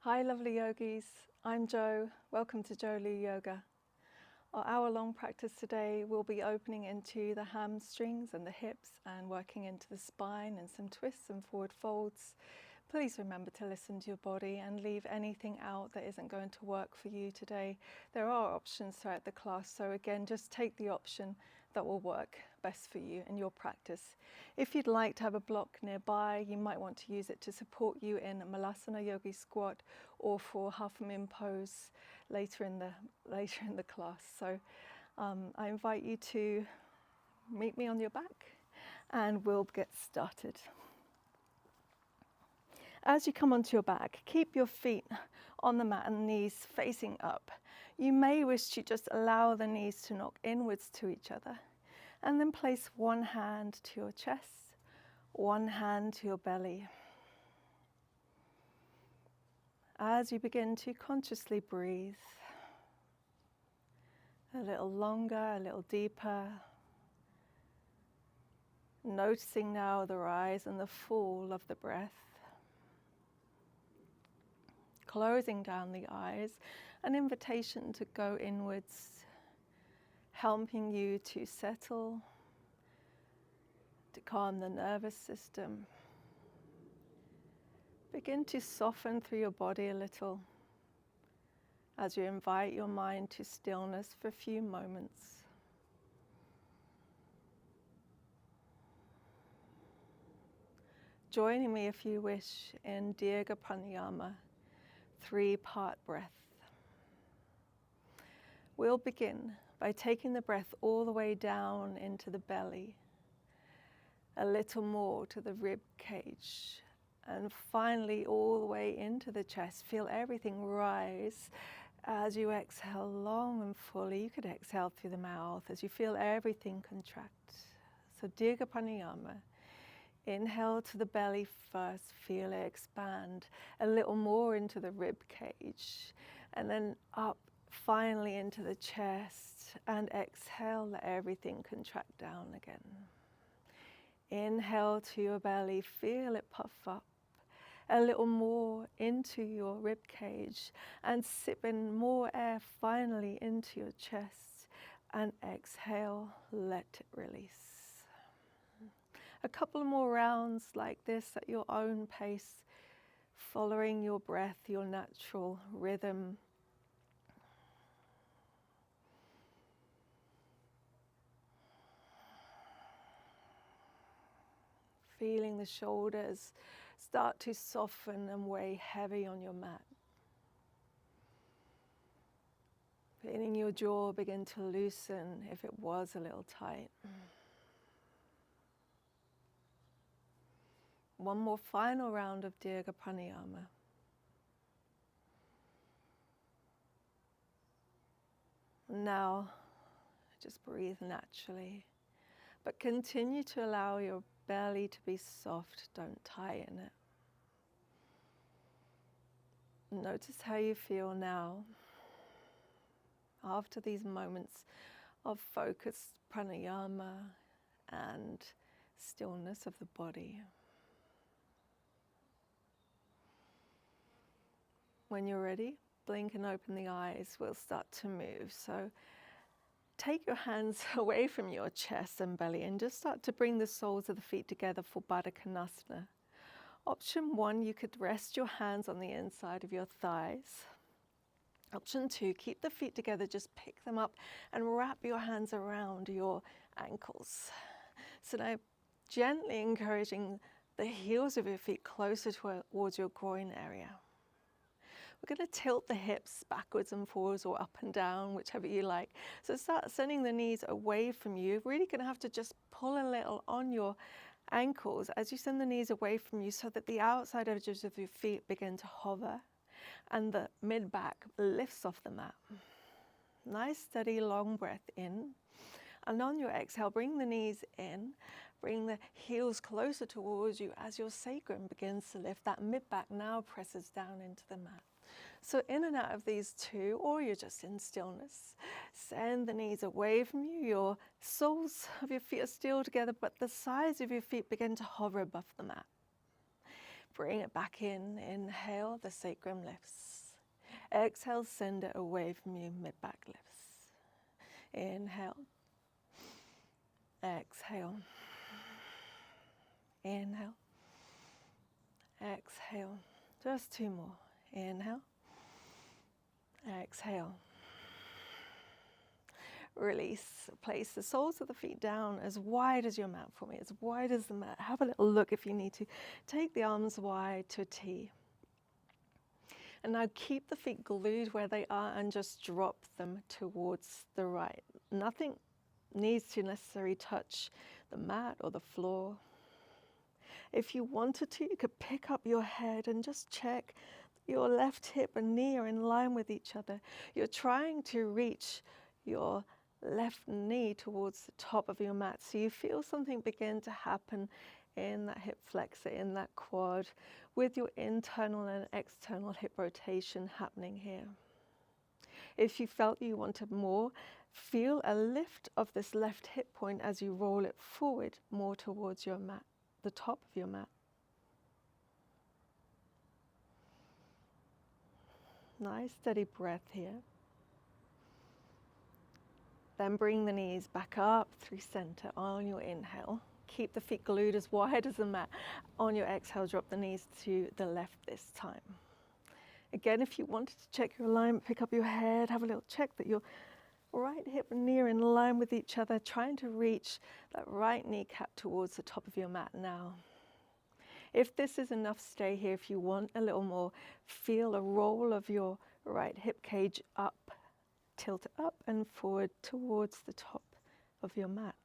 Hi lovely yogis, I'm Jo. Welcome to Jolou Yoga. Our hour-long practice today will be opening into the hamstrings and the hips and working into the spine and some twists and forward folds. Please remember to listen to your body and leave anything out that isn't going to work for you today. There are options throughout the class, so again, just take the option that will work best for you in your practice. If you'd like to have a block nearby, you might want to use it to support you in Malasana Yogi Squat or for half a moon pose later in the class. So I invite you to meet me on your back and we'll get started. As you come onto your back, keep your feet on the mat and knees facing up. You may wish to just allow the knees to knock inwards to each other, and then place one hand to your chest, one hand to your belly. As you begin to consciously breathe, a little longer, a little deeper, noticing now the rise and the fall of the breath. Closing down the eyes, an invitation to go inwards, helping you to settle, to calm the nervous system. Begin to soften through your body a little as you invite your mind to stillness for a few moments. Joining me if you wish in Dirga Pranayama, 3-part breath. We'll begin by taking the breath all the way down into the belly, a little more to the rib cage, and finally all the way into the chest. Feel everything rise as you exhale long and fully. You could exhale through the mouth as you feel everything contract. So Dirga Pranayama. Inhale to the belly first, feel it expand a little more into the rib cage, and then up finally into the chest, and exhale, let everything contract down again. Inhale to your belly, feel it puff up a little more into your rib cage, and sip in more air finally into your chest, and exhale, let it release. A couple more rounds like this at your own pace, following your breath, your natural rhythm. Feeling the shoulders start to soften and weigh heavy on your mat. Feeling your jaw begin to loosen if it was a little tight. One more final round of Dirga Pranayama. Now, just breathe naturally, but continue to allow your belly to be soft. Don't tighten it. Notice how you feel now after these moments of focused pranayama and stillness of the body. When you're ready, blink and open the eyes. We'll start to move. So take your hands away from your chest and belly and just start to bring the soles of the feet together for Baddha Konasana. Option 1, you could rest your hands on the inside of your thighs. Option 2, keep the feet together, just pick them up and wrap your hands around your ankles. So now gently encouraging the heels of your feet closer towards your groin area. We're going to tilt the hips backwards and forwards or up and down, whichever you like. So start sending the knees away from you. You're really going to have to just pull a little on your ankles as you send the knees away from you so that the outside edges of your feet begin to hover and the mid-back lifts off the mat. Nice, steady, long breath in. And on your exhale, bring the knees in, bring the heels closer towards you as your sacrum begins to lift. That mid-back now presses down into the mat. So in and out of these two, or you're just in stillness, send the knees away from you. Your soles of your feet are still together, but the sides of your feet begin to hover above the mat. Bring it back in. Inhale, the sacrum lifts. Exhale, send it away from you, mid-back lifts. Inhale. Exhale. Inhale. Exhale. Just two more. Inhale. Exhale. Release. Place the soles of the feet down as wide as your mat for me, as wide as the mat. Have a little look if you need to. Take the arms wide to a T. And now keep the feet glued where they are and just drop them towards the right. Nothing needs to necessarily touch the mat or the floor. If you wanted to, you could pick up your head and just check your left hip and knee are in line with each other. You're trying to reach your left knee towards the top of your mat. So you feel something begin to happen in that hip flexor, in that quad, with your internal and external hip rotation happening here. If you felt you wanted more, feel a lift of this left hip point as you roll it forward more towards your mat, the top of your mat. Nice steady breath here. Then bring the knees back up through center on your inhale. Keep the feet glued as wide as the mat. On your exhale, drop the knees to the left this time. Again, if you wanted to check your alignment, pick up your head, have a little check that your right hip and knee are in line with each other, trying to reach that right kneecap towards the top of your mat now. If this is enough, stay here. If you want a little more, feel a roll of your right hip cage up, tilt it up and forward towards the top of your mat.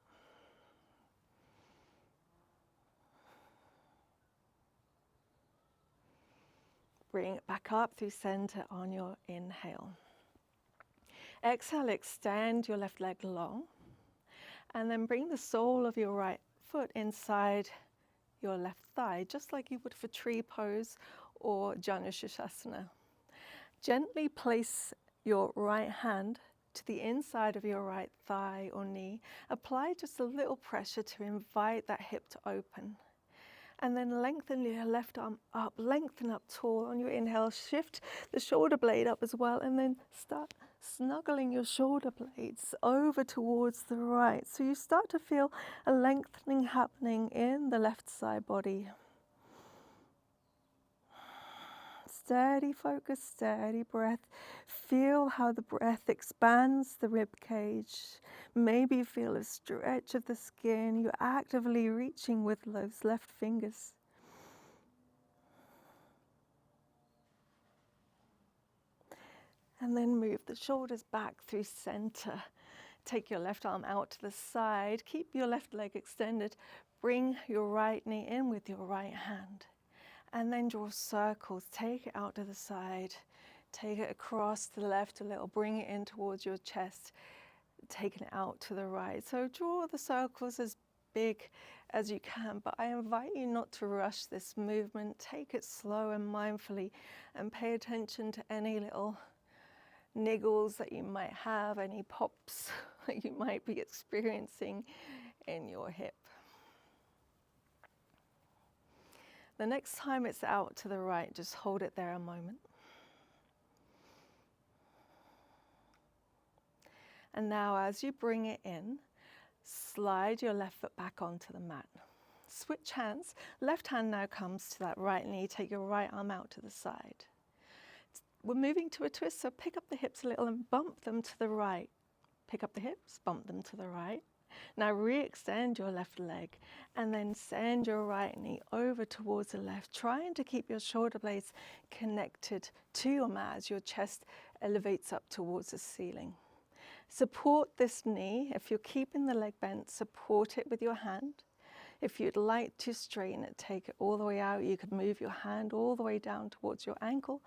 Bring it back up through center on your inhale. Exhale, extend your left leg long, and then bring the sole of your right foot inside your left thigh, just like you would for tree pose or Janu Shasana. Gently place your right hand to the inside of your right thigh or knee. Apply just a little pressure to invite that hip to open. And then lengthen your left arm up, lengthen up tall on your inhale. Shift the shoulder blade up as well, and then start snuggling your shoulder blades over towards the right. So you start to feel a lengthening happening in the left side body. Steady focus, steady breath. Feel how the breath expands the rib cage. Maybe feel a stretch of the skin. You're actively reaching with those left fingers. And then move the shoulders back through center. Take your left arm out to the side. Keep your left leg extended. Bring your right knee in with your right hand. And then draw circles. Take it out to the side. Take it across to the left a little. Bring it in towards your chest. Taking it out to the right. So draw the circles as big as you can, but I invite you not to rush this movement. Take it slow and mindfully, and pay attention to any little niggles that you might have, any pops that you might be experiencing in your hip. The next time it's out to the right, just hold it there a moment. And now as you bring it in, slide your left foot back onto the mat. Switch hands. Left hand now comes to that right knee. Take your right arm out to the side. We're moving to a twist, so pick up the hips a little and bump them to the right. Pick up the hips, bump them to the right. Now re-extend your left leg and then send your right knee over towards the left, trying to keep your shoulder blades connected to your mat as your chest elevates up towards the ceiling. Support this knee. If you're keeping the leg bent, support it with your hand. If you'd like to straighten it, take it all the way out. You could move your hand all the way down towards your ankle.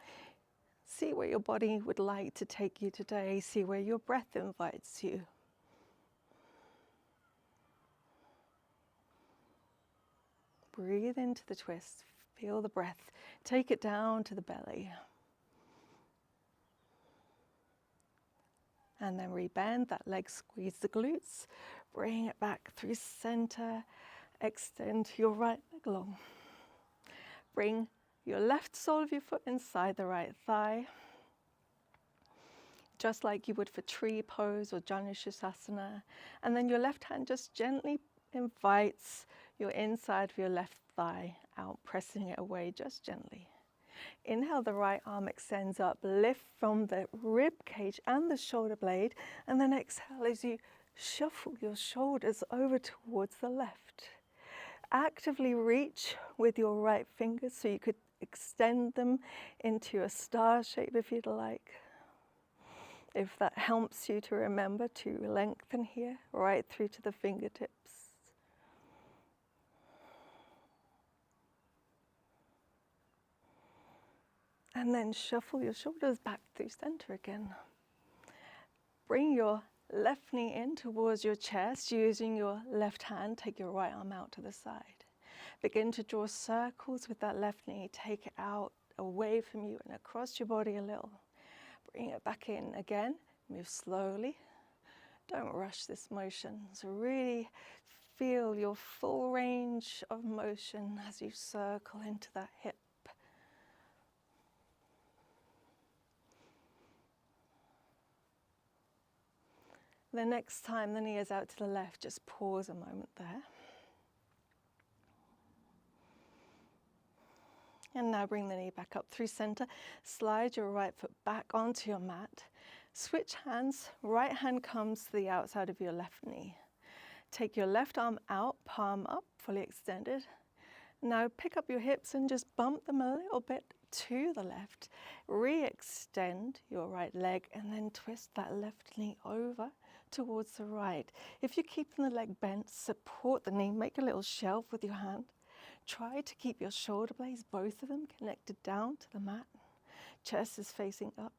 See where your body would like to take you today. See where your breath invites you. Breathe into the twist. Feel the breath. Take it down to the belly. And then rebend that leg, squeeze the glutes, bring it back through center, extend your right leg long. Bring your left sole of your foot inside the right thigh, just like you would for tree pose or Janushirasana. And then your left hand just gently invites your inside of your left thigh out, pressing it away just gently. Inhale, the right arm extends up, lift from the rib cage and the shoulder blade, and then exhale as you shuffle your shoulders over towards the left. Actively reach with your right fingers so you could extend them into a star shape if you'd like. If that helps you to remember to lengthen here, right through to the fingertips. And then shuffle your shoulders back through center again. Bring your left knee in towards your chest, using your left hand. Take your right arm out to the side. Begin to draw circles with that left knee. Take it out, away from you and across your body a little. Bring it back in again. Move slowly. Don't rush this motion. So really feel your full range of motion as you circle into that hip. The next time the knee is out to the left, just pause a moment there. And now bring the knee back up through center. Slide your right foot back onto your mat. Switch hands. Right hand comes to the outside of your left knee. Take your left arm out, palm up, fully extended. Now pick up your hips and just bump them a little bit to the left. Re-extend your right leg and then twist that left knee over towards the right. If you're keeping the leg bent, support the knee. Make a little shelf with your hand. Try to keep your shoulder blades, both of them, connected down to the mat. Chest is facing up.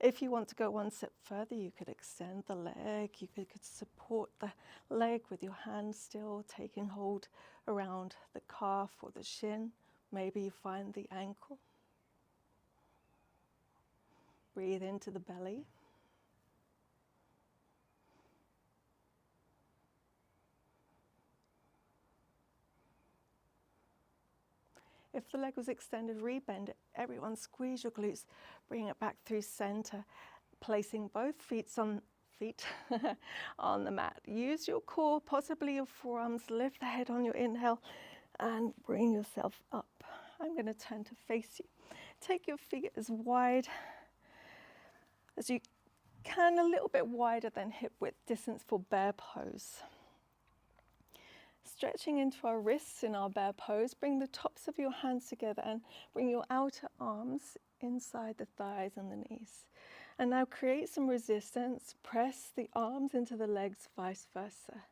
If you want to go one step further, you could extend the leg. You could support the leg with your hand still, taking hold around the calf or the shin. Maybe you find the ankle. Breathe into the belly. If the leg was extended, rebend it. Everyone squeeze your glutes, bring it back through center, placing both feet on the mat. Use your core, possibly your forearms, lift the head on your inhale and bring yourself up. I'm going to turn to face you. Take your feet as wide as you can, a little bit wider than hip width distance for bear pose. Stretching into our wrists in our bear pose, bring the tops of your hands together and bring your outer arms inside the thighs and the knees. And now create some resistance. Press the arms into the legs, vice versa.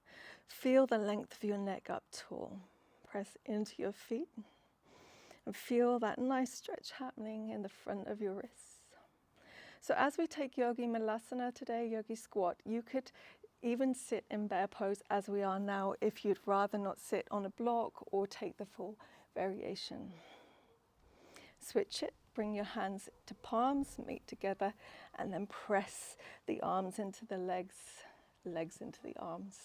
Feel the length of your neck up tall. Press into your feet and feel that nice stretch happening in the front of your wrists. So as we take Yogi Malasana today, Yogi Squat, you could even sit in bear pose as we are now if you'd rather not sit on a block or take the full variation. Switch it, bring your hands to palms, meet together, and then press the arms into the legs, legs into the arms.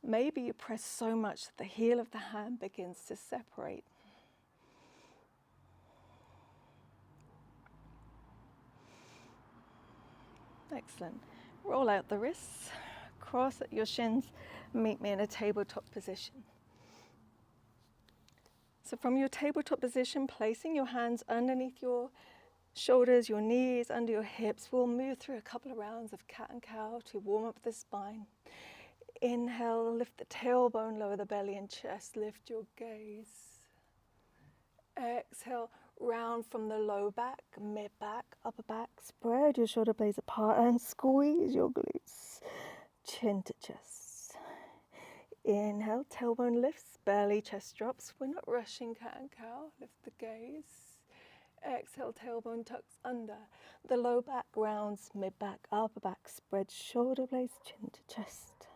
Maybe you press so much that the heel of the hand begins to separate. Excellent. Roll out the wrists. Cross at your shins, meet me in a tabletop position. So from your tabletop position, placing your hands underneath your shoulders, your knees, under your hips, we'll move through a couple of rounds of cat and cow to warm up the spine. Inhale, lift the tailbone, lower the belly and chest, lift your gaze. Exhale, round from the low back, mid back, upper back, spread your shoulder blades apart and squeeze your glutes. Chin to chest. Inhale, tailbone lifts, belly, chest drops. We're not rushing cat and cow. Lift the gaze. Exhale, tailbone tucks under. The low back rounds, mid back, upper back. Spread shoulder blades, chin to chest.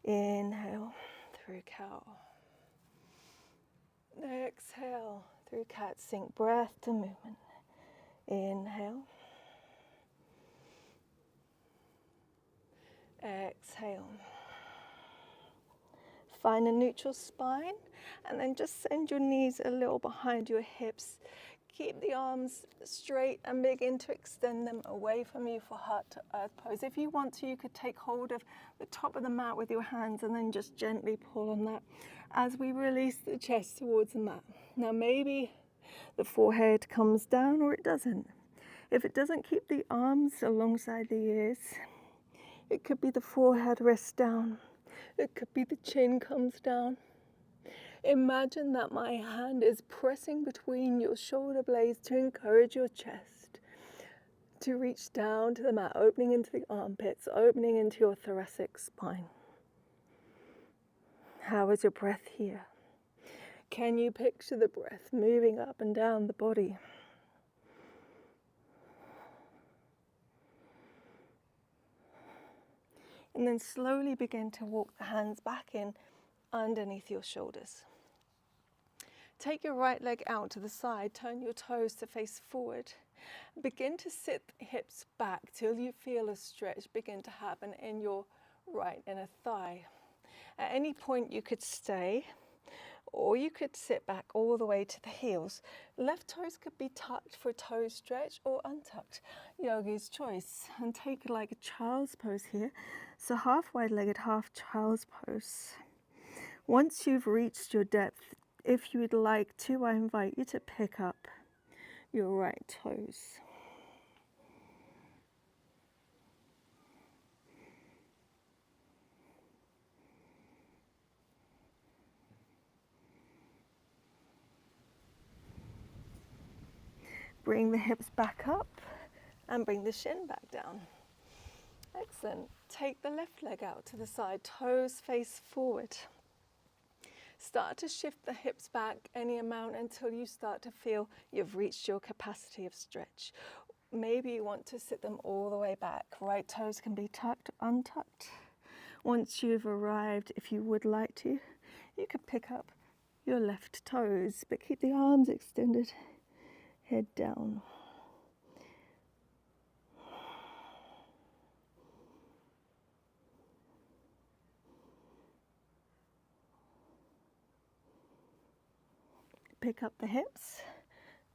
Inhale, through cow. Exhale, through cat. Sink breath to movement. Inhale. Exhale. Find a neutral spine, and then just send your knees a little behind your hips. Keep the arms straight and begin to extend them away from you for heart to earth pose. If you want to, you could take hold of the top of the mat with your hands and then just gently pull on that as we release the chest towards the mat. Now maybe the forehead comes down or it doesn't. If it doesn't, keep the arms alongside the ears. It could be the forehead rests down. It could be the chin comes down. Imagine that my hand is pressing between your shoulder blades to encourage your chest to reach down to the mat, opening into the armpits, opening into your thoracic spine. How is your breath here? Can you picture the breath moving up and down the body? And then slowly begin to walk the hands back in underneath your shoulders. Take your right leg out to the side, turn your toes to face forward. Begin to sit the hips back till you feel a stretch begin to happen in your right inner thigh. At any point you could stay, or you could sit back all the way to the heels. Left toes could be tucked for a toe stretch or untucked, yogi's choice. And take like a child's pose here. So half wide-legged, half child's pose. Once you've reached your depth, if you would like to, I invite you to pick up your right toes. Bring the hips back up and bring the shin back down. Excellent. Take the left leg out to the side, toes face forward. Start to shift the hips back any amount until you start to feel you've reached your capacity of stretch. Maybe you want to sit them all the way back. Right toes can be tucked, untucked. Once you've arrived, if you would like to, you could pick up your left toes, but keep the arms extended, head down. Pick up the hips,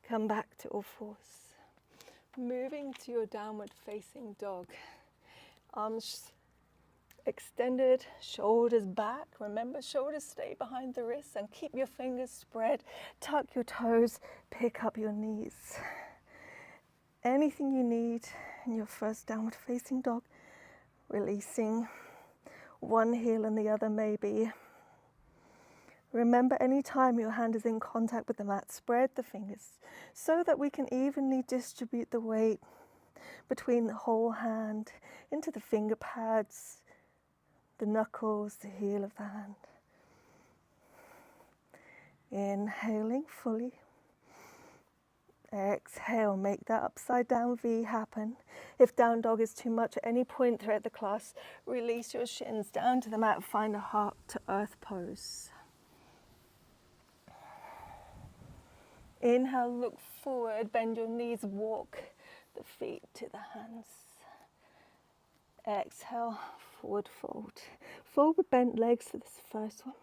come back to all fours. Moving to your downward facing dog. Arms extended, shoulders back. Remember, shoulders stay behind the wrists and keep your fingers spread. Tuck your toes, pick up your knees. Anything you need in your first downward facing dog. Releasing one heel and the other maybe. Remember, anytime your hand is in contact with the mat, spread the fingers so that we can evenly distribute the weight between the whole hand into the finger pads, the knuckles, the heel of the hand. Inhaling fully. Exhale, make that upside down V happen. If down dog is too much at any point throughout the class, release your shins down to the mat, find a heart to earth pose. Inhale, look forward, bend your knees, walk the feet to the hands. Exhale, forward fold. Forward bent legs for this first one.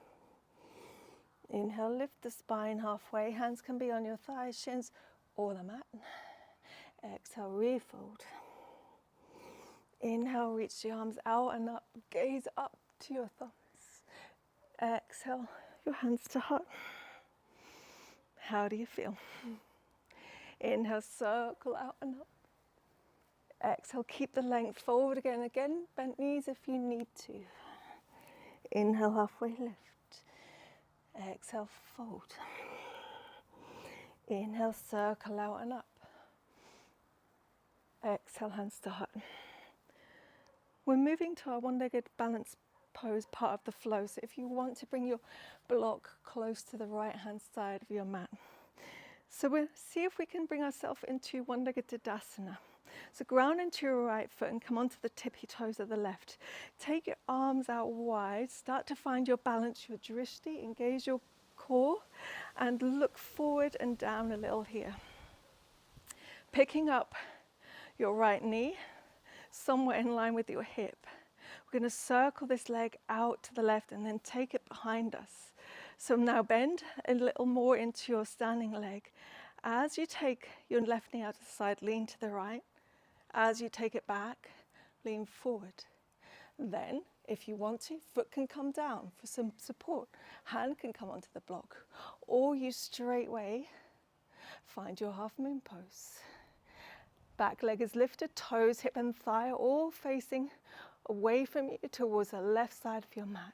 Inhale, lift the spine halfway. Hands can be on your thighs, shins, or the mat. Exhale, refold. Inhale, reach the arms out and up, gaze up to your thumbs. Exhale, your hands to heart. How do you feel? Inhale, circle out and up. Exhale, keep the length forward again. Again, bent knees if you need to. Inhale, halfway lift. Exhale, fold. Inhale, circle out and up. Exhale, hands to heart. We're moving to our one-legged balance pose, part of the flow. So if you want to bring your block close to the right-hand side of your mat. So we'll see if we can bring ourselves into one-legged Tadasana. So ground into your right foot and come onto the tippy toes of the left. Take your arms out wide, start to find your balance, your drishti, engage your core and look forward and down a little here. Picking up your right knee, somewhere in line with your hip. We're We're going to circle this leg out to the left and then take it behind us. So now bend a little more into your standing leg. As you take your left knee out to the side, lean to the right. As you take it back, lean forward. Then, if you want to, foot can come down for some support. Hand can come onto the block. Or you straightway find your half moon pose. Back leg is lifted, toes, hip and thigh all facing away from you towards the left side of your mat.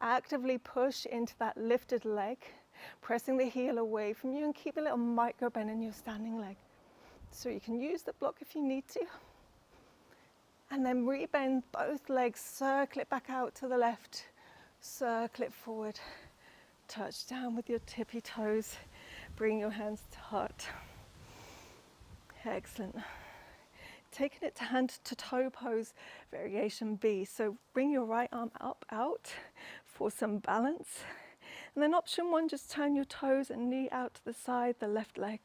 Actively push into that lifted leg, pressing the heel away from you, and keep a little micro bend in your standing leg. So you can use the block if you need to. And then rebend both legs, circle it back out to the left, circle it forward, touch down with your tippy toes, bring your hands to heart. Excellent. Taking it to hand to toe pose, variation B. So bring your right arm up, out for some balance. And then option 1, just turn your toes and knee out to the side, the left leg.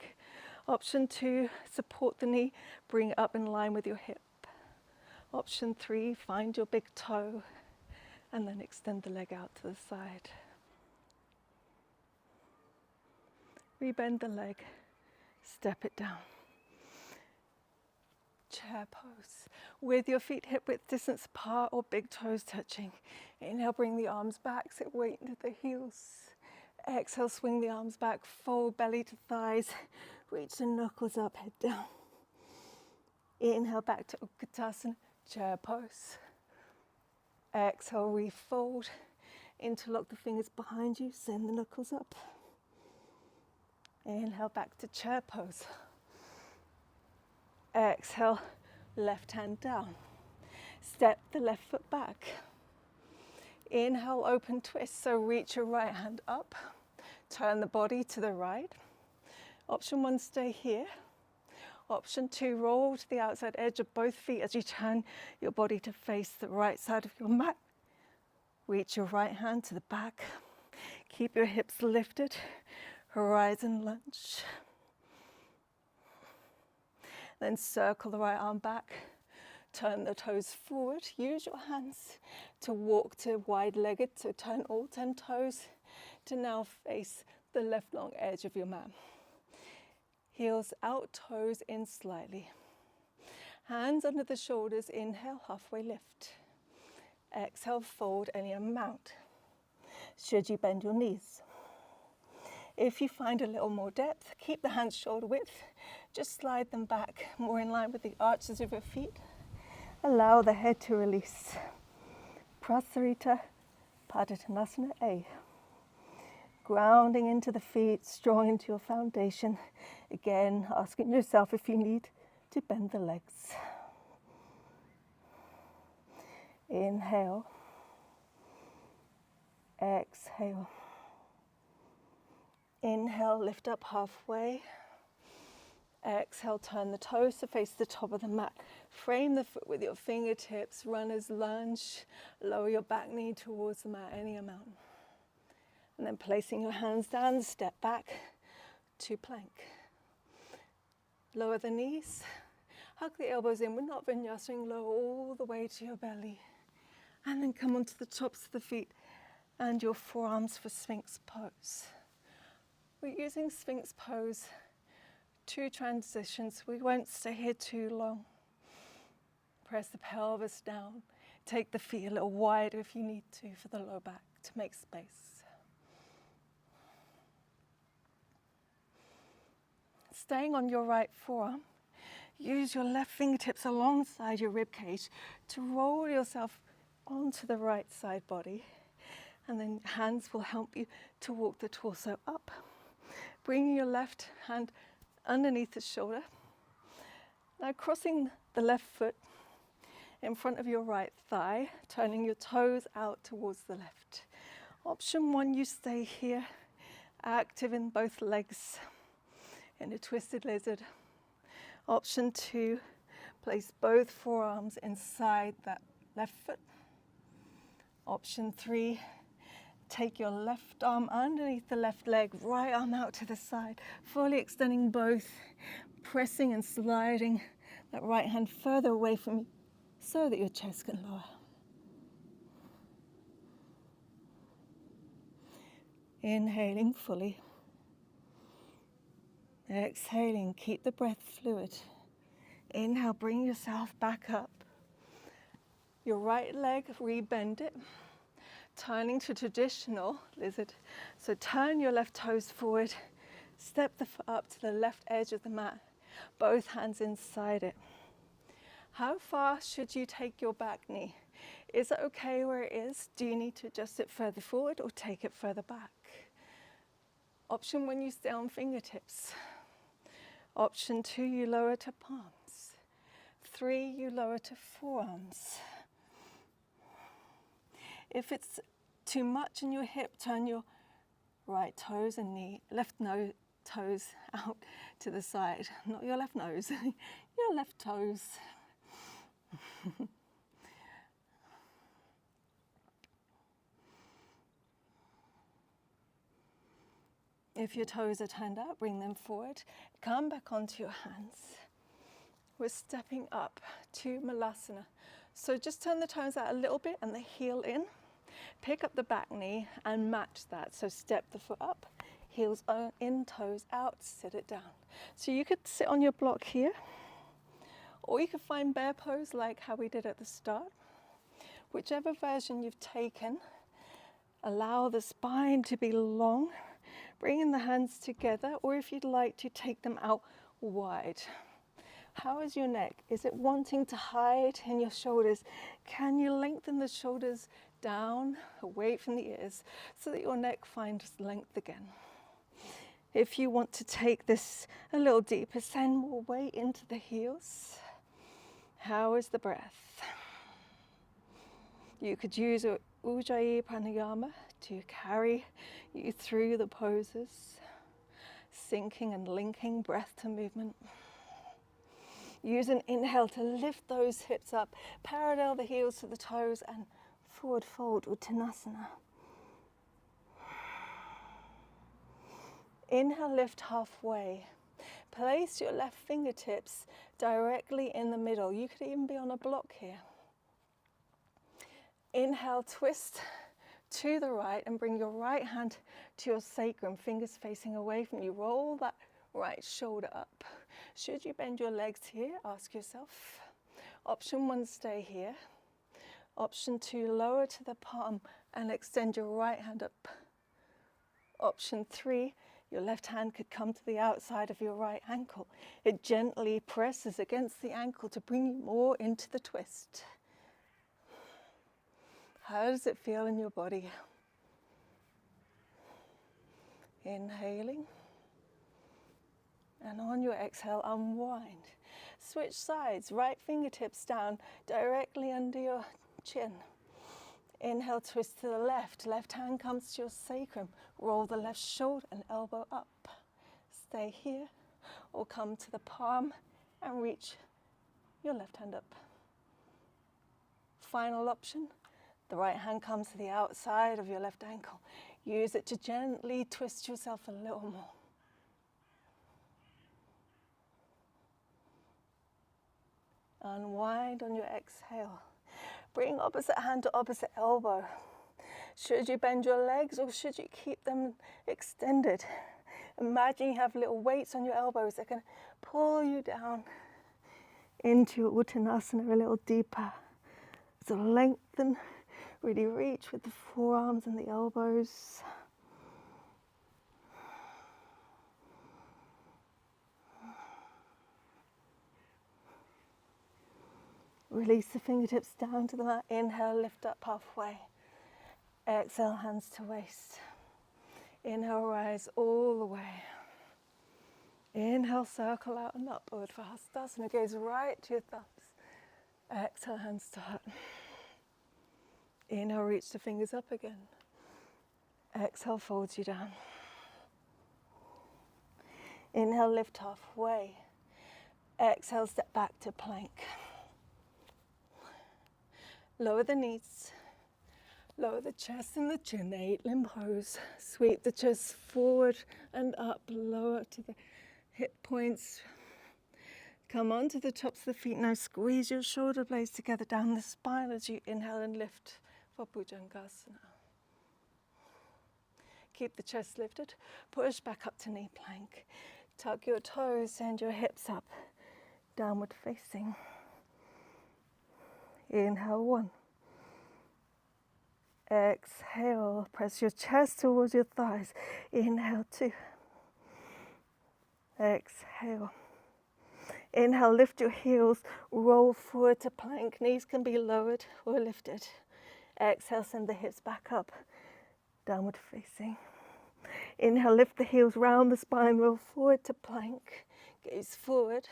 Option 2, support the knee, bring it up in line with your hip. Option 3, find your big toe and then extend the leg out to the side. Rebend the leg, step it down. Chair pose. With your feet hip width distance apart or big toes touching. Inhale, bring the arms back, sit weight into the heels. Exhale, swing the arms back, fold belly to thighs. Reach the knuckles up, head down. Inhale, back to Utkatasana, chair pose. Exhale, refold. Interlock the fingers behind you, send the knuckles up. Inhale, back to chair pose. Exhale, left hand down. Step the left foot back. Inhale, open twist, so reach your right hand up. Turn the body to the right. Option 1, stay here. Option 2, roll to the outside edge of both feet as you turn your body to face the right side of your mat. Reach your right hand to the back. Keep your hips lifted. Horizon lunge. Then circle the right arm back, turn the toes forward, use your hands to walk to wide-legged, so turn all 10 toes to now face the left long edge of your mat. Heels out, toes in slightly. Hands under the shoulders, inhale, halfway lift. Exhale, fold any amount. Should you bend your knees? If you find a little more depth, keep the hands shoulder width. Just slide them back, more in line with the arches of your feet. Allow the head to release. Prasarita Padottanasana A. Grounding into the feet, strong into your foundation. Again, asking yourself if you need to bend the legs. Inhale. Exhale. Inhale, lift up halfway. Exhale, turn the toes to face the top of the mat. Frame the foot with your fingertips, runner's lunge. Lower your back knee towards the mat, any amount. And then placing your hands down, step back to plank. Lower the knees, hug the elbows in. We're not vinyasing, lower all the way to your belly. And then come onto the tops of the feet and your forearms for Sphinx pose. We're using Sphinx pose, 2 transitions. We won't stay here too long. Press the pelvis down. Take the feet a little wider if you need to for the low back to make space. Staying on your right forearm, use your left fingertips alongside your rib cage to roll yourself onto the right side body. And then hands will help you to walk the torso up. Bringing your left hand underneath the shoulder. Now crossing the left foot in front of your right thigh, turning your toes out towards the left. Option 1, you stay here, active in both legs in a twisted lizard. Option 2, place both forearms inside that left foot. Option 3, take your left arm underneath the left leg, right arm out to the side, fully extending both, pressing and sliding that right hand further away from you so that your chest can lower. Inhaling fully. Exhaling, keep the breath fluid. Inhale, bring yourself back up. Your right leg, rebend it. Turning to traditional lizard. So turn your left toes forward. Step the foot up to the left edge of the mat. Both hands inside it. How far should you take your back knee? Is it okay where it is? Do you need to adjust it further forward or take it further back? Option 1, you stay on fingertips. Option 2, you lower to palms. 3, you lower to forearms. If it's too much in your hip, turn your right toes and left toes out to the side. Not your left nose, your left toes. If your toes are turned out, bring them forward. Come back onto your hands. We're stepping up to Malasana. So just turn the toes out a little bit and the heel in. Pick up the back knee and match that. So step the foot up, heels in, toes out, sit it down. So you could sit on your block here, or you could find bear pose like how we did at the start. Whichever version you've taken, allow the spine to be long. Bringing the hands together, or if you'd like to take them out wide. How is your neck? Is it wanting to hide in your shoulders? Can you lengthen the shoulders down, away from the ears, so that your neck finds length again? If you want to take this a little deeper, send more weight into the heels. How is the breath? You could use a Ujjayi pranayama to carry you through the poses, syncing and linking breath to movement. Use an inhale to lift those hips up, parallel the heels to the toes, and forward fold, Uttanasana. Inhale, lift halfway. Place your left fingertips directly in the middle. You could even be on a block here. Inhale, twist to the right and bring your right hand to your sacrum, fingers facing away from you. Roll that right shoulder up. Should you bend your legs here? Ask yourself. Option 1, stay here. Option 2, lower to the palm and extend your right hand up. Option 3, your left hand could come to the outside of your right ankle. It gently presses against the ankle to bring you more into the twist. How does it feel in your body? Inhaling. And on your exhale, unwind. Switch sides, right fingertips down directly under your chin. Inhale, twist to the left. Left hand comes to your sacrum. Roll the left shoulder and elbow up. Stay here or come to the palm and reach your left hand up. Final option. The right hand comes to the outside of your left ankle. Use it to gently twist yourself a little more. Unwind on your exhale. Bring opposite hand to opposite elbow. Should you bend your legs or should you keep them extended? Imagine you have little weights on your elbows that can pull you down into your Uttanasana a little deeper. So lengthen. Really reach with the forearms and the elbows. Release the fingertips down to the mat. Inhale, lift up halfway. Exhale, hands to waist. Inhale, rise all the way. Inhale, circle out and upward for Hastasana. Gaze right to your thumbs. Exhale, hands to heart. Inhale, reach the fingers up again. Exhale, folds you down. Inhale, lift halfway. Exhale, step back to plank. Lower the knees. Lower the chest and the chin, 8-limb pose. Sweep the chest forward and up, lower to the hip points. Come onto the tops of the feet. Now squeeze your shoulder blades together down the spine as you inhale and lift for Bhujangasana. Keep the chest lifted. Push back up to knee plank. Tuck your toes, send your hips up. Downward facing. Inhale, 1. Exhale, press your chest towards your thighs. Inhale, 2. Exhale. Inhale, lift your heels, roll forward to plank. Knees can be lowered or lifted. Exhale, send the hips back up, downward facing. Inhale, lift the heels, round the spine, roll forward to plank. Gaze forward.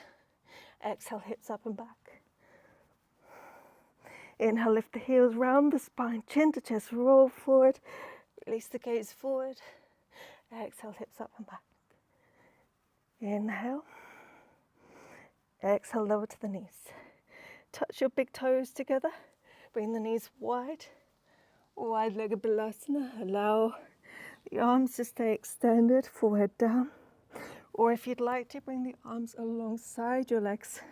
Exhale, hips up and back. Inhale, lift the heels, round the spine, chin to chest, roll forward. Release the gaze forward. Exhale, hips up and back. Inhale. Exhale, lower to the knees. Touch your big toes together. Bring the knees wide. Wide-legged balasana. Allow the arms to stay extended, forehead down. Or if you'd like to, bring the arms alongside your legs,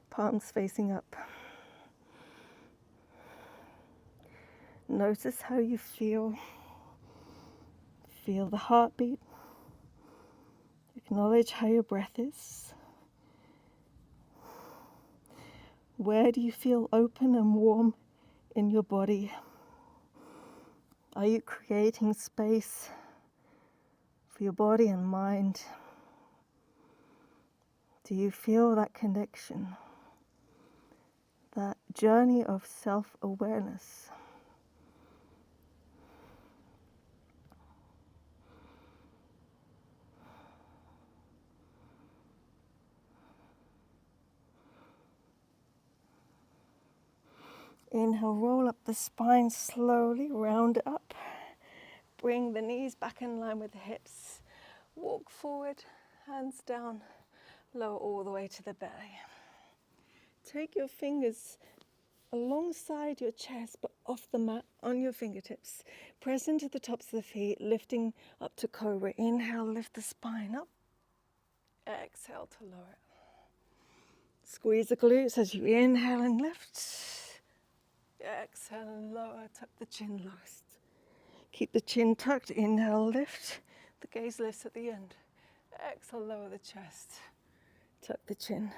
palms facing up. Notice how you feel. Feel the heartbeat. Acknowledge how your breath is. Where do you feel open and warm in your body? Are you creating space for your body and mind? Do you feel that connection, that journey of self-awareness? Inhale, roll up the spine slowly, round it up. Bring the knees back in line with the hips. Walk forward, hands down, lower all the way to the belly. Take your fingers alongside your chest, but off the mat, on your fingertips. Press into the tops of the feet, lifting up to cobra. Inhale, lift the spine up. Exhale to lower it. Squeeze the glutes as you inhale and lift. Exhale and lower, tuck the chin lowest. Keep the chin tucked, inhale, lift. The gaze lifts at the end. Exhale, lower the chest. Tuck the chin.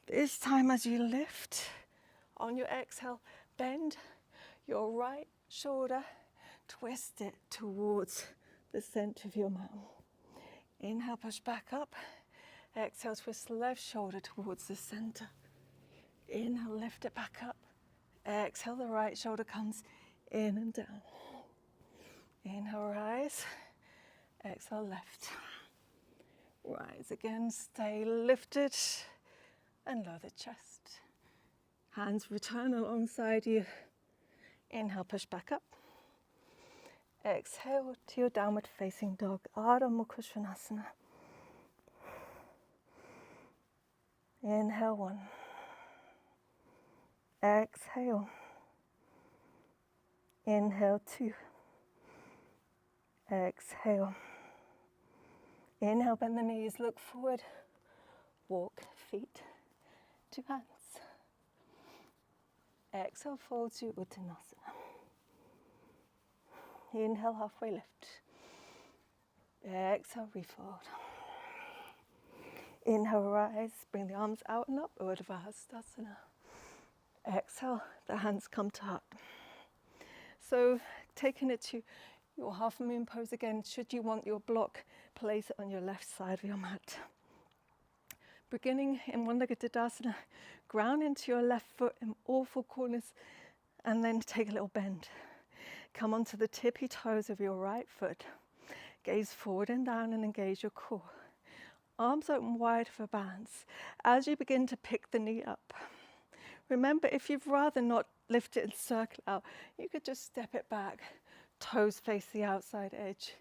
This time as you lift, on your exhale, bend your right shoulder, twist it towards the center of your mat. Inhale, push back up. Exhale, twist the left shoulder towards the center. Inhale, lift it back up. Exhale, the right shoulder comes in and down. Inhale, rise. Exhale, left. Rise again, stay lifted and lower the chest. Hands return alongside you. Inhale, push back up. Exhale to your downward facing dog, Ardha Mukha Svanasana. Inhale, 1. Exhale. Inhale, 2. Exhale. Inhale, bend the knees, look forward. Walk feet to hands. Exhale, fold to Uttanasana. Inhale, halfway lift. Exhale, refold. Inhale, rise, bring the arms out and up, Urdhva Hastasana. Exhale, the hands come to heart. So taking it to your half moon pose again, should you want your block, place it on your left side of your mat. Beginning in one-legged Tadasana, ground into your left foot in all four corners and then take a little bend. Come onto the tippy toes of your right foot. Gaze forward and down and engage your core. Arms open wide for balance. As you begin to pick the knee up, remember, if you'd rather not lift it and circle out, you could just step it back, toes face the outside edge,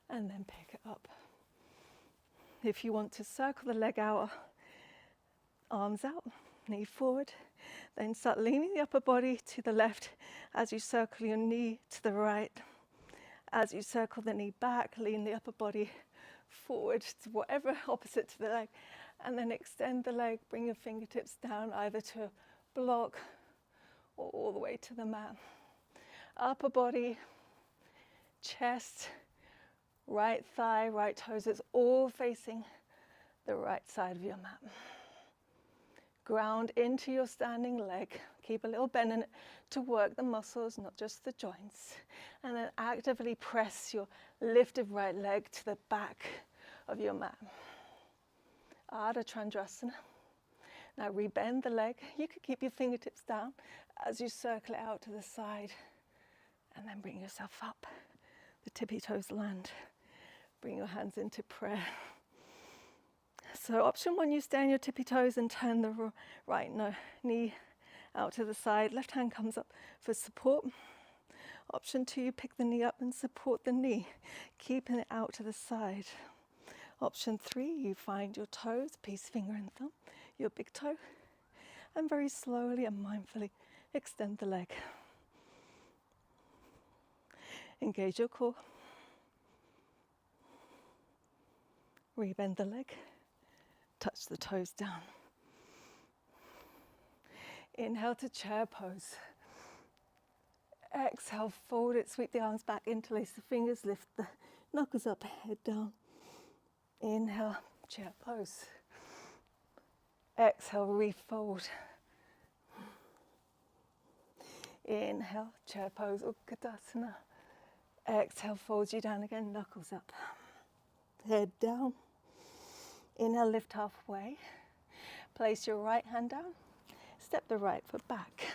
and then pick it up. If you want to circle the leg out, arms out, knee forward, then start leaning the upper body to the left as you circle your knee to the right. As you circle the knee back, lean the upper body forward to whatever opposite to the leg, and then extend the leg, bring your fingertips down either to a block or all the way to the mat. Upper body, chest Right thigh, right toes, it's all facing the right side of your mat. Ground into your standing leg. Keep a little bend in it to work the muscles, not just the joints. And then actively press your lifted right leg to the back of your mat. Ardha Chandrasana. Now rebend the leg. You could keep your fingertips down as you circle it out to the side. And then bring yourself up. The tippy toes land. Bring your hands into prayer. So option one, you stay on your tippy toes and turn the right knee out to the side. Left hand comes up for support. Option two, you pick the knee up and support the knee, keeping it out to the side. Option three, you find your toes, peace finger and thumb, your big toe, and very slowly and mindfully extend the leg. Engage your core. Rebend the leg. Touch the toes down. Inhale to chair pose. Exhale, fold it, sweep the arms back, interlace the fingers, lift the knuckles up, head down. Inhale, chair pose. Exhale, refold. Inhale, chair pose, Utkatasana. Exhale, fold you down again, knuckles up. Head down. Inhale, lift halfway. Place your right hand down. Step the right foot back.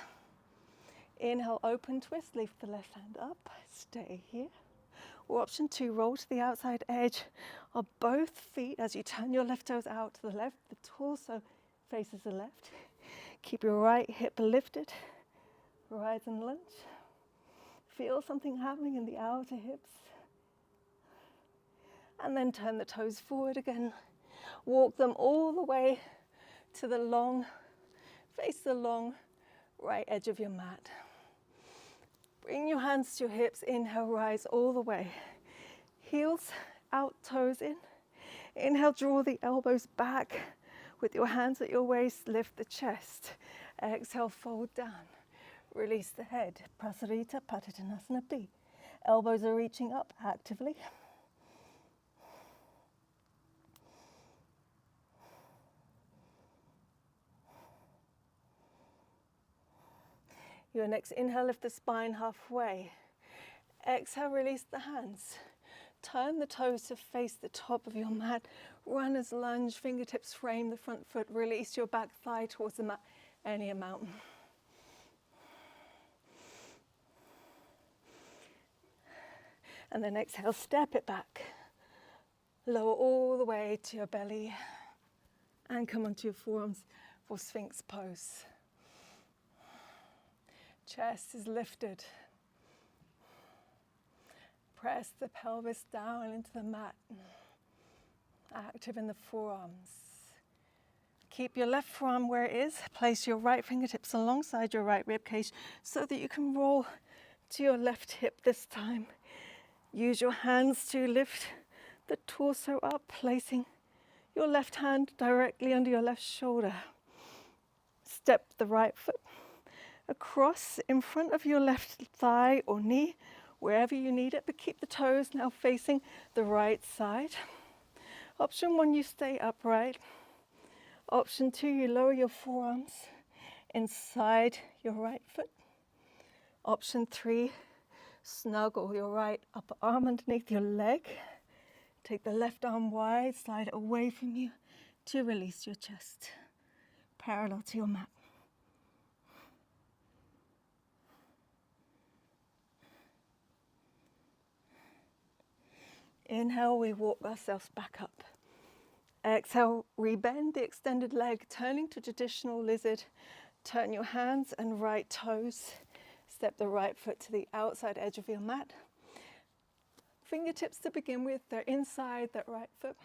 Inhale, open twist, lift the left hand up. Stay here. Or option two, roll to the outside edge of both feet as you turn your left toes out to the left. The torso faces the left. Keep your right hip lifted. Rise and lunge. Feel something happening in the outer hips. And then turn the toes forward again. Walk them all the way to the long, face the long right edge of your mat. Bring your hands to your hips. Inhale, rise all the way. Heels out, toes in. Inhale, draw the elbows back. With your hands at your waist, lift the chest. Exhale, fold down. Release the head. Prasarita Padottanasana B. Elbows are reaching up actively. Your next inhale, lift the spine halfway. Exhale, release the hands. Turn the toes to face the top of your mat. Runner's lunge, fingertips frame the front foot. Release your back thigh towards the mat, any amount. And then exhale, step it back. Lower all the way to your belly. And come onto your forearms for Sphinx pose. Chest is lifted. Press the pelvis down into the mat. Active in the forearms. Keep your left forearm where it is. Place your right fingertips alongside your right rib cage so that you can roll to your left hip this time. Use your hands to lift the torso up, placing your left hand directly under your left shoulder. Step the right foot across in front of your left thigh or knee, wherever you need it, but keep the toes now facing the right side. Option one, you stay upright. Option two, you lower your forearms inside your right foot. Option three, snuggle your right upper arm underneath your leg. Take the left arm wide, slide it away from you to release your chest, parallel to your mat. Inhale, we walk ourselves back up. Exhale, rebend the extended leg, turning to traditional lizard. Turn your hands and right toes. Step the right foot to the outside edge of your mat. Fingertips to begin with, they're inside that right foot.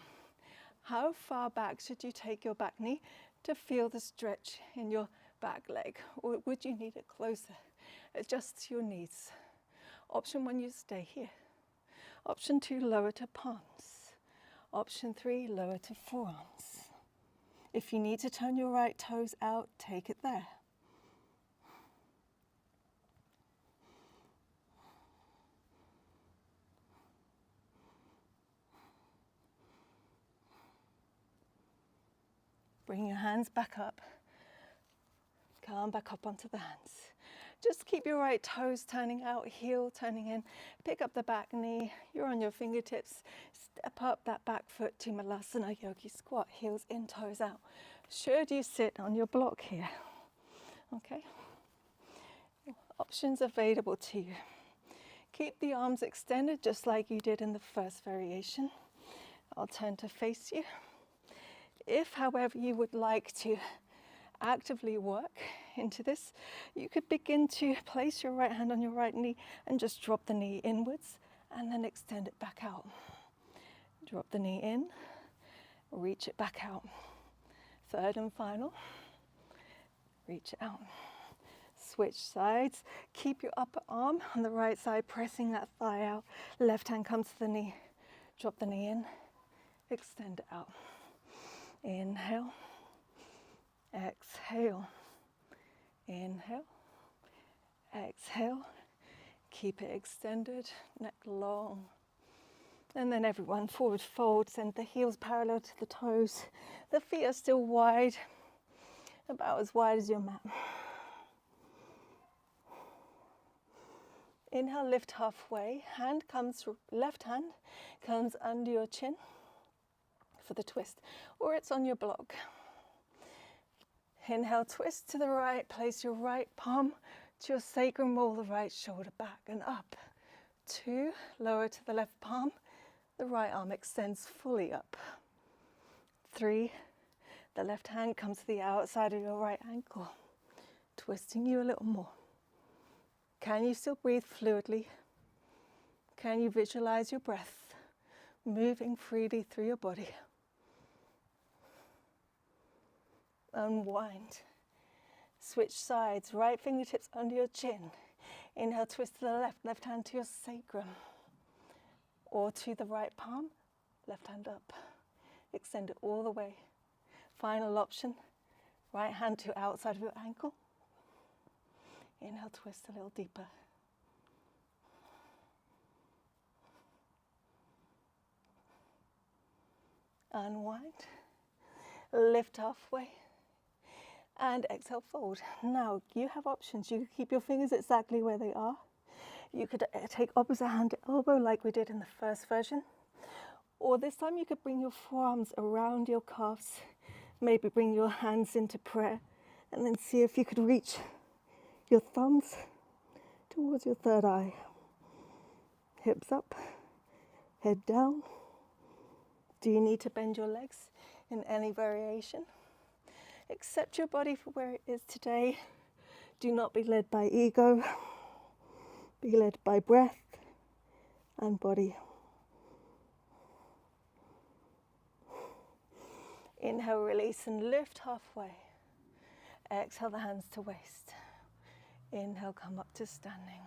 How far back should you take your back knee to feel the stretch in your back leg? Or would you need it closer? Adjust your knees. Option one, you stay here. Option two, lower to palms. Option three, lower to forearms. If you need to turn your right toes out, take it there. Bring your hands back up. Come back up onto the hands. Just keep your right toes turning out, heel turning in. Pick up the back knee. You're on your fingertips. Step up that back foot to Malasana Yogi Squat. Heels in, toes out. Should you sit on your block here? Okay. Options available to you. Keep the arms extended just like you did in the first variation. I'll turn to face you. If, however, you would like to actively work into this, you could begin to place your right hand on your right knee and just drop the knee inwards and then extend it back out. Drop the knee in, reach it back out. Third and final, reach it out. Switch sides. Keep your upper arm on the right side, pressing that thigh out. Left hand comes to the knee. Drop the knee in, extend it out. Inhale, exhale, inhale, exhale. Keep it extended, neck long. And then everyone forward fold, send the heels parallel to the toes. The feet are still wide, about as wide as your mat. Inhale, lift halfway. Left hand comes under your chin for the twist, or it's on your block. Inhale, twist to the right. Place your right palm to your sacrum, roll the right shoulder back and up. 2, lower to the left palm. The right arm extends fully up. 3, the left hand comes to the outside of your right ankle, twisting you a little more. Can you still breathe fluidly? Can you visualize your breath moving freely through your body? Unwind. Switch sides, right fingertips under your chin. Inhale, twist to the left hand to your sacrum. Or to the right palm, left hand up. Extend it all the way. Final option, right hand to outside of your ankle. Inhale, twist a little deeper. Unwind. Lift halfway. And exhale, fold. Now, you have options. You can keep your fingers exactly where they are. You could take opposite hand to elbow like we did in the first version. Or this time you could bring your forearms around your calves. Maybe bring your hands into prayer. And then see if you could reach your thumbs towards your third eye. Hips up, head down. Do you need to bend your legs in any variation? Accept your body for where it is today. Do not be led by ego. Be led by breath and body. Inhale, release and lift halfway. Exhale, the hands to waist. Inhale, come up to standing.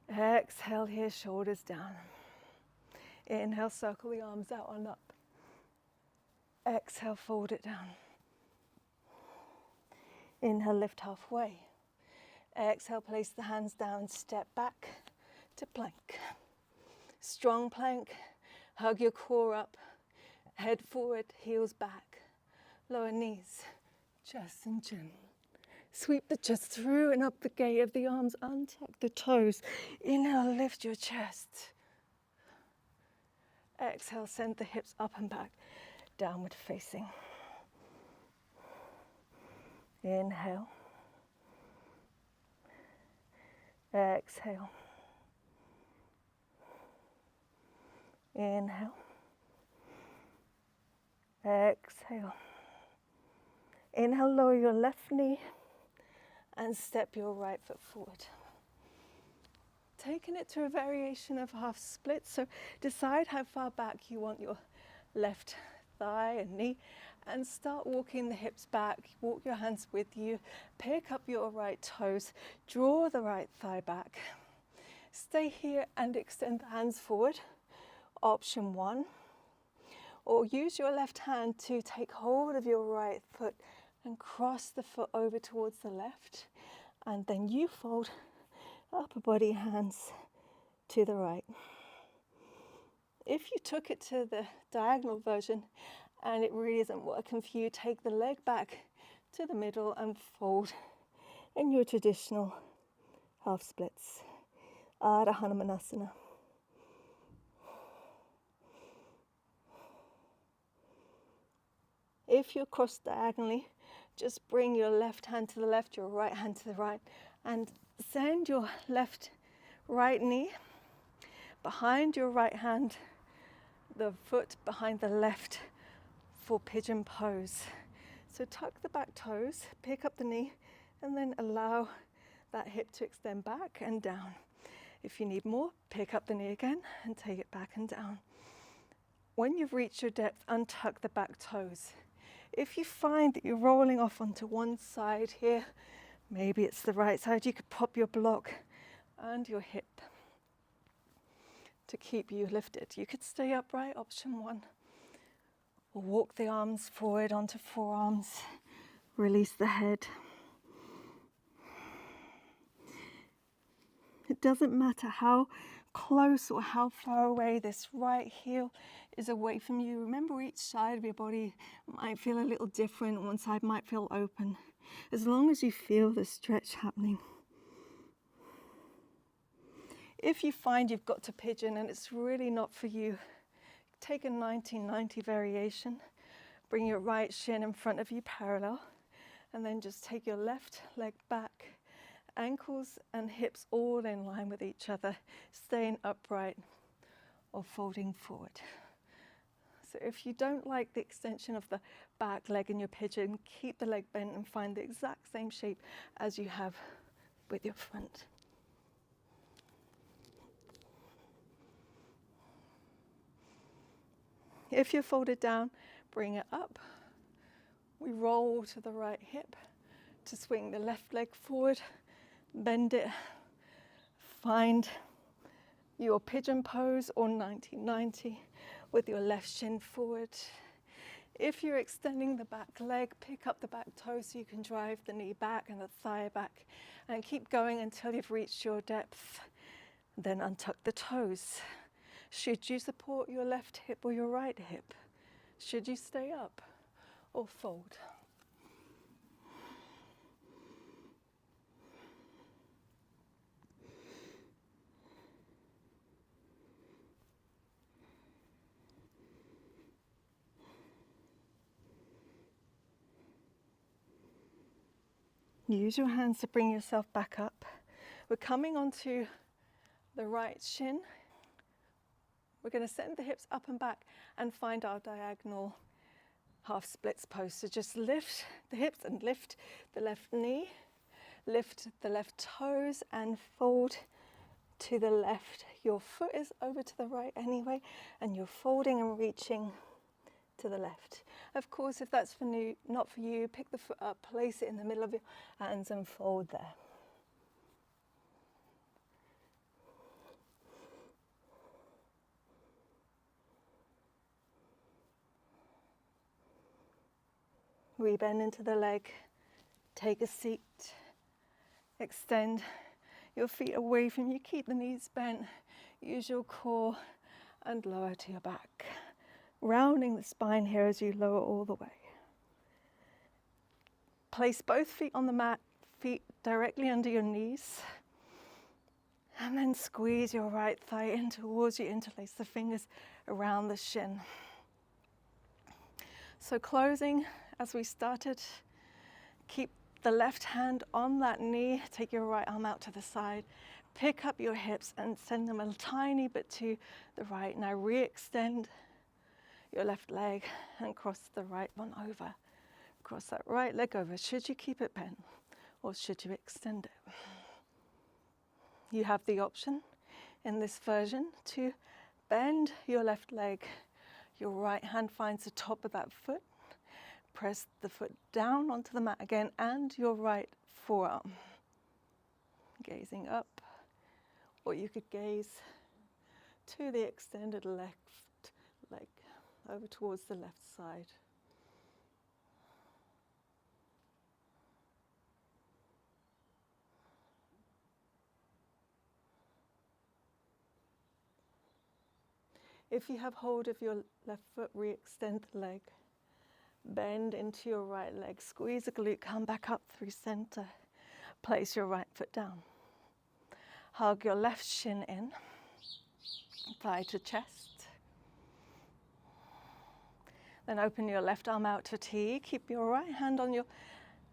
Exhale here, shoulders down. Inhale, circle the arms out and up. Exhale, fold it down. Inhale, lift halfway. Exhale, place the hands down, step back to plank. Strong plank, hug your core up, head forward, heels back, lower knees, chest and chin. Sweep the chest through and up the gate of the arms, untuck the toes. Inhale, lift your chest. Exhale, send the hips up and back, downward facing. Inhale. Exhale. Inhale. Exhale. Inhale, lower your left knee and step your right foot forward. Taking it to a variation of half split, so decide how far back you want your left thigh and knee and start walking the hips back. Walk your hands with you, pick up your right toes, draw the right thigh back. Stay here and extend the hands forward, option 1. Or use your left hand to take hold of your right foot and cross the foot over towards the left. And then you fold upper body hands to the right. If you took it to the diagonal version and it really isn't working for you, take the leg back to the middle and fold in your traditional half splits. Ardha Hanumanasana. If you're crossed diagonally, just bring your left hand to the left, your right hand to the right, and send your left right knee behind your right hand, the foot behind the left for pigeon pose. So tuck the back toes, pick up the knee, and then allow that hip to extend back and down. If you need more, pick up the knee again and take it back and down. When you've reached your depth, untuck the back toes. If you find that you're rolling off onto one side here, maybe it's the right side, you could pop your block and your hip to keep you lifted. You could stay upright, option one, or walk the arms forward onto forearms, release the head. It doesn't matter how close or how far away this right heel is away from you. Remember, each side of your body might feel a little different. One side might feel open. As long as you feel the stretch happening. If you find you've got to pigeon and it's really not for you, take a 1990 variation. Bring your right shin in front of you parallel, and then just take your left leg back. Ankles and hips all in line with each other, staying upright or folding forward. So if you don't like the extension of the back leg in your pigeon, keep the leg bent and find the exact same shape as you have with your front. If you're folded down, bring it up. We roll to the right hip to swing the left leg forward. Bend it, find your pigeon pose or 1990 with your left shin forward. If you're extending the back leg, pick up the back toe so you can drive the knee back and the thigh back, and keep going until you've reached your depth. Then untuck the toes. Should you support your left hip or your right hip? Should you stay up or fold? Use your hands to bring yourself back up. We're coming onto the right shin. We're going to send the hips up and back and find our diagonal half splits pose. So just lift the hips and lift the left knee, lift the left toes and fold to the left. Your foot is over to the right anyway, and you're folding and reaching to the left. Of course, if that's not for you, pick the foot up, place it in the middle of your hands and fold there. Rebend into the leg, take a seat, extend your feet away from you, keep the knees bent, use your core and lower to your back. Rounding the spine here as you lower all the way. Place both feet on the mat, feet directly under your knees. And then squeeze your right thigh in towards you, interlace the fingers around the shin. So closing as we started, keep the left hand on that knee, take your right arm out to the side, pick up your hips and send them a tiny bit to the right. Now re-extend your left leg and cross the right one over. Cross that right leg over. Should you keep it bent or should you extend it? You have the option in this version to bend your left leg. Your right hand finds the top of that foot. Press the foot down onto the mat again and your right forearm. Gazing up, or you could gaze to the extended left leg over towards the left side. If you have hold of your left foot, re-extend the leg. Bend into your right leg, squeeze the glute, come back up through center. Place your right foot down. Hug your left shin in, thigh to chest. Then open your left arm out to T. Keep your right hand on your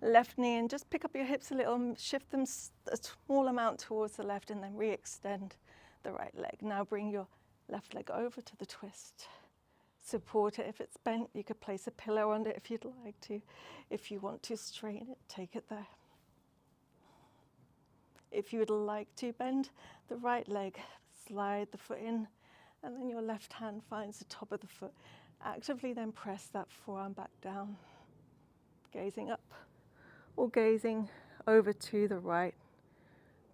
left knee and just pick up your hips a little, shift them a small amount towards the left and then re-extend the right leg. Now bring your left leg over to the twist. Support it. If it's bent, you could place a pillow under it if you'd like to. If you want to straighten it, take it there. If you would like to bend the right leg, slide the foot in, and then your left hand finds the top of the foot. Actively then press that forearm back down, gazing up or gazing over to the right,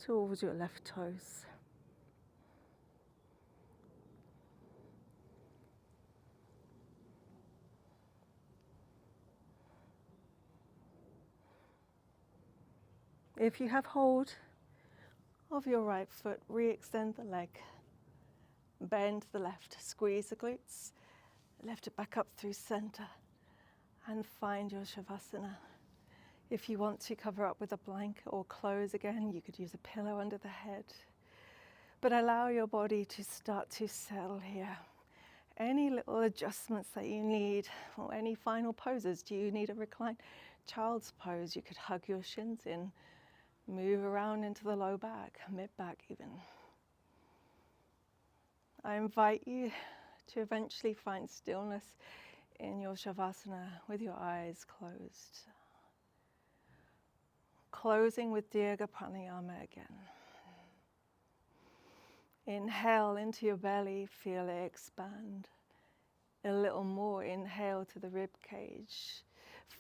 towards your left toes. If you have hold of your right foot, re-extend the leg, bend the left, squeeze the glutes, lift it back up through center, and find your Shavasana. If you want to cover up with a blanket or close again, you could use a pillow under the head. But allow your body to start to settle here. Any little adjustments that you need, or any final poses. Do you need a reclined child's pose? You could hug your shins in, move around into the low back, mid-back even. I invite you to eventually find stillness in your Shavasana with your eyes closed. Closing with Dirga Pranayama again. Inhale into your belly, feel it expand. A little more, inhale to the rib cage.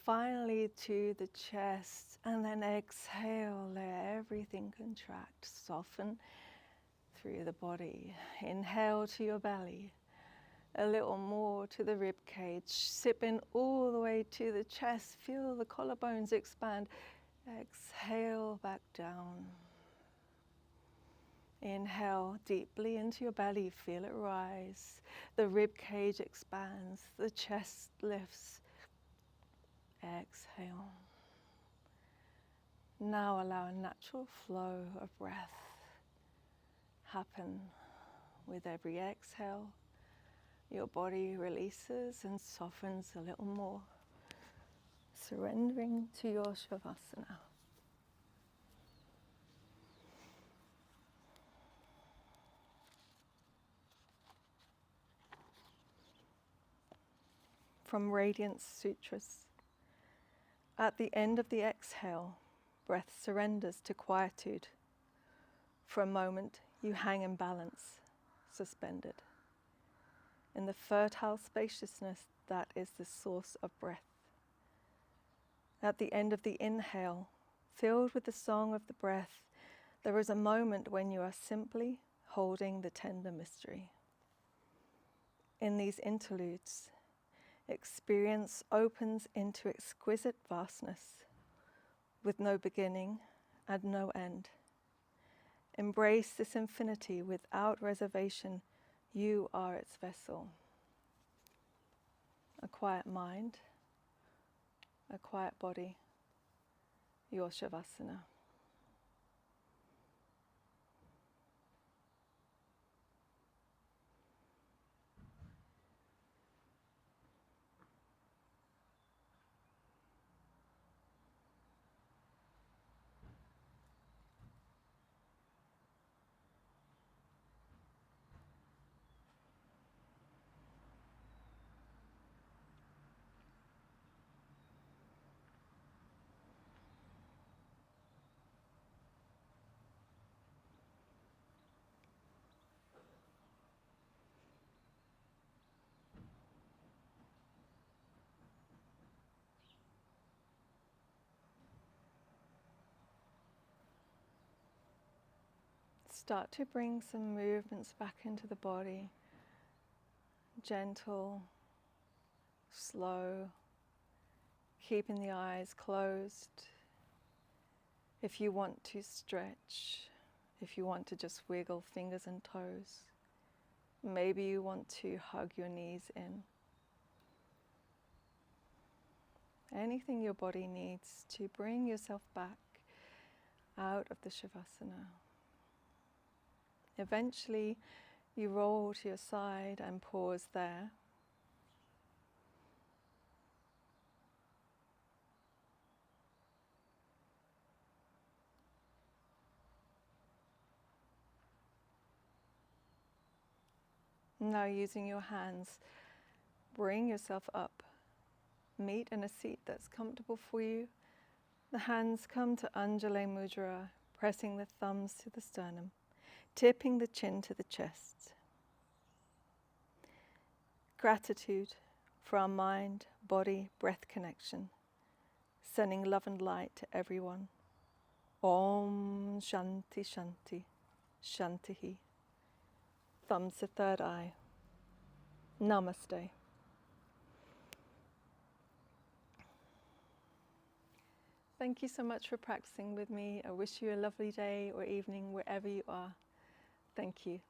Finally to the chest, and then exhale, let everything contract, soften through the body. Inhale to your belly, a little more to the rib cage. Sip in all the way to the chest, feel the collarbones expand. Exhale back down. Inhale deeply into your belly, feel it rise. The rib cage expands, the chest lifts. Exhale. Now allow a natural flow of breath happen with every exhale. Your body releases and softens a little more, surrendering to your Shavasana. From Radiance Sutras. At the end of the exhale, breath surrenders to quietude. For a moment, you hang in balance, suspended, in the fertile spaciousness that is the source of breath. At the end of the inhale, filled with the song of the breath, there is a moment when you are simply holding the tender mystery. In these interludes, experience opens into exquisite vastness, with no beginning and no end. Embrace this infinity without reservation. You are its vessel. A quiet mind, a quiet body, your Shavasana. Start to bring some movements back into the body. Gentle, slow, keeping the eyes closed. If you want to stretch, if you want to just wiggle fingers and toes, maybe you want to hug your knees in. anything your body needs to bring yourself back out of the Shavasana. Eventually, you roll to your side and pause there. Now, using your hands, bring yourself up. Meet in a seat that's comfortable for you. The hands come to Anjali Mudra, pressing the thumbs to the sternum, tipping the chin to the chest. Gratitude for our mind, body, breath connection, sending love and light to everyone. Om Shanti Shanti Shantihi. Thumbs to third eye. Namaste. Thank you so much for practicing with me. I wish you a lovely day or evening wherever you are. Thank you.